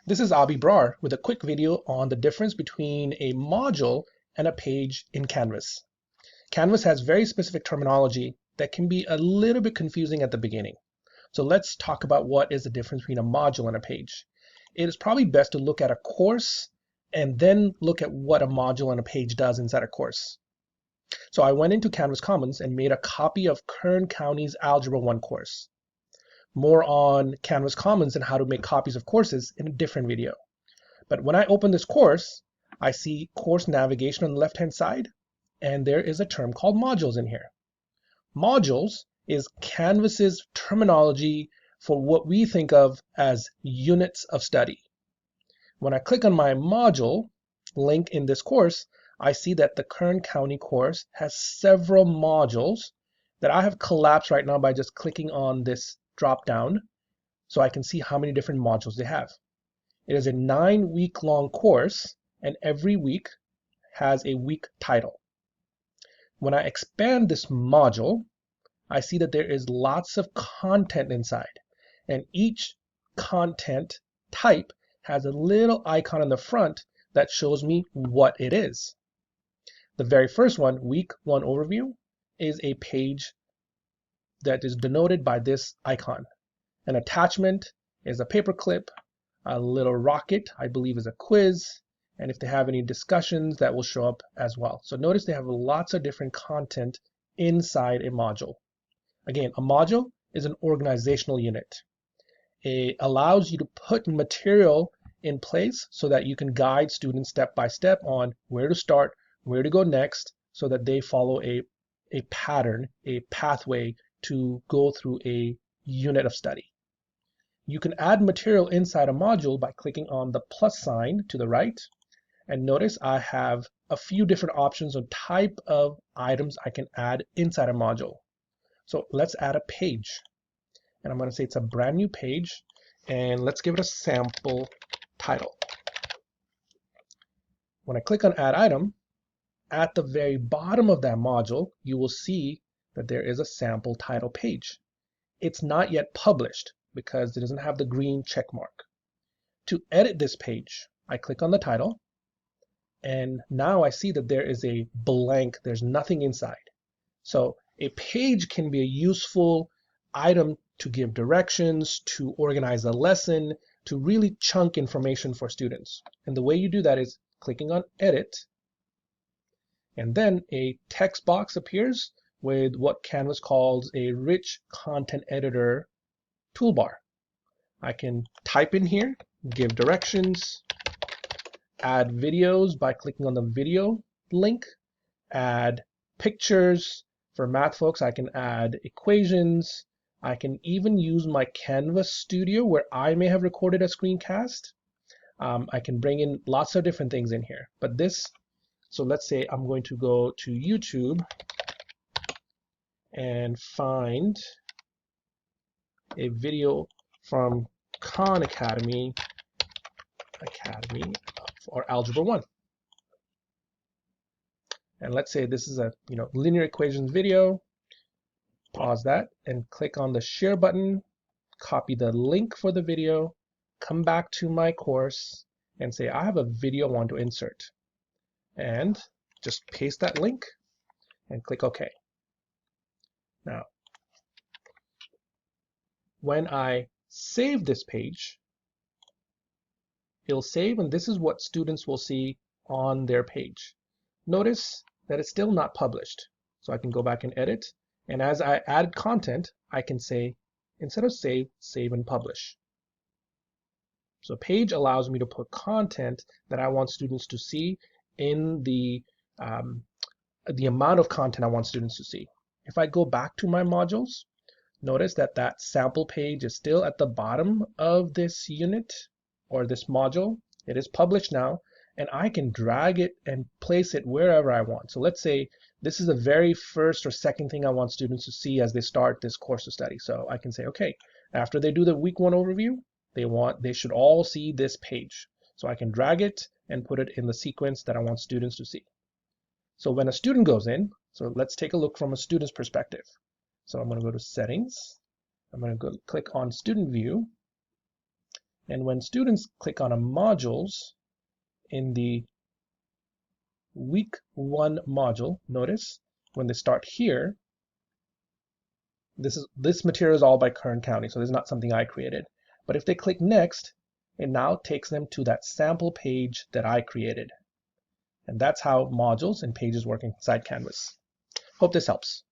This is Avi Brar with a quick video on the difference between a module and a page in Canvas. Canvas has very specific terminology that can be a little bit confusing at the beginning. So let's talk about what is the difference between a module and a page. It is probably best to look at a course and then look at what a module and a page does inside a course. So I went into Canvas Commons and made a copy of Kern County's Algebra 1 course. More on Canvas Commons and how to make copies of courses in a different video. But when I open this course, I see course navigation on the left-hand side, and there is a term called modules in here. Modules is Canvas's terminology for what we think of as units of study. When I click on my module link in this course, I see that the Kern County course has several modules that I have collapsed right now by just clicking on this drop down so I can see how many different modules they have. It is a 9-week-long course, and every week has a week title. When I expand this module, I see that there is lots of content inside, and each content type has a little icon on the front that shows me what it is. The very first one, Week 1 Overview, is a page that is denoted by this icon. An attachment is a paperclip, a little rocket, I believe, is a quiz, and if they have any discussions, that will show up as well. So notice they have lots of different content inside a module. Again, a module is an organizational unit. It allows you to put material in place so that you can guide students step by step on where to start, where to go next, so that they follow a pattern, a pathway to go through a unit of study. You can add material inside a module by clicking on the plus sign to the right, and notice I have a few different options on type of items I can add inside a module. So let's add a page, and I'm going to say it's a brand new page, and let's give it a sample title. When I click on add item, at the very bottom of that module, you will see that there is a sample title page. It's not yet published because it doesn't have the green check mark. To edit this page, I click on the title, and now I see that there is a blank, there's nothing inside. So a page can be a useful item to give directions, to organize a lesson, to really chunk information for students. And the way you do that is clicking on edit, and then a text box appears with what Canvas calls a rich content editor toolbar. I can type in here, give directions, add videos by clicking on the video link, add pictures. For math folks, I can add equations. I can even use my Canvas Studio where I may have recorded a screencast. I can bring in lots of different things in here. But this, so let's say I'm going to go to YouTube and find a video from Khan Academy for Algebra 1. And let's say this is a linear equations video. Pause that and click on the share button, copy the link for the video, come back to my course and say I have a video I want to insert. And just paste that link and click OK. Now, when I save this page, it'll save, and this is what students will see on their page. Notice that it's still not published. So I can go back and edit, and as I add content, I can say, instead of save, save and publish. So page allows me to put content that I want students to see in the amount of content I want students to see. If I go back to my modules, notice that that sample page is still at the bottom of this unit or this module. It is published now, and I can drag it and place it wherever I want. So let's say this is the very first or second thing I want students to see as they start this course of study. So I can say, okay, after they do the week 1 overview, they should all see this page. So I can drag it and put it in the sequence that I want students to see. So when a student goes in, so let's take a look from a student's perspective. So I'm going to go to settings. I'm going to go click on student view, And when students click on a modules in the week 1 module, notice when they start here, this material is all by Kern County, so this is not something I created. But if they click next, it now takes them to that sample page that I created. And that's how modules and pages work inside Canvas. Hope this helps.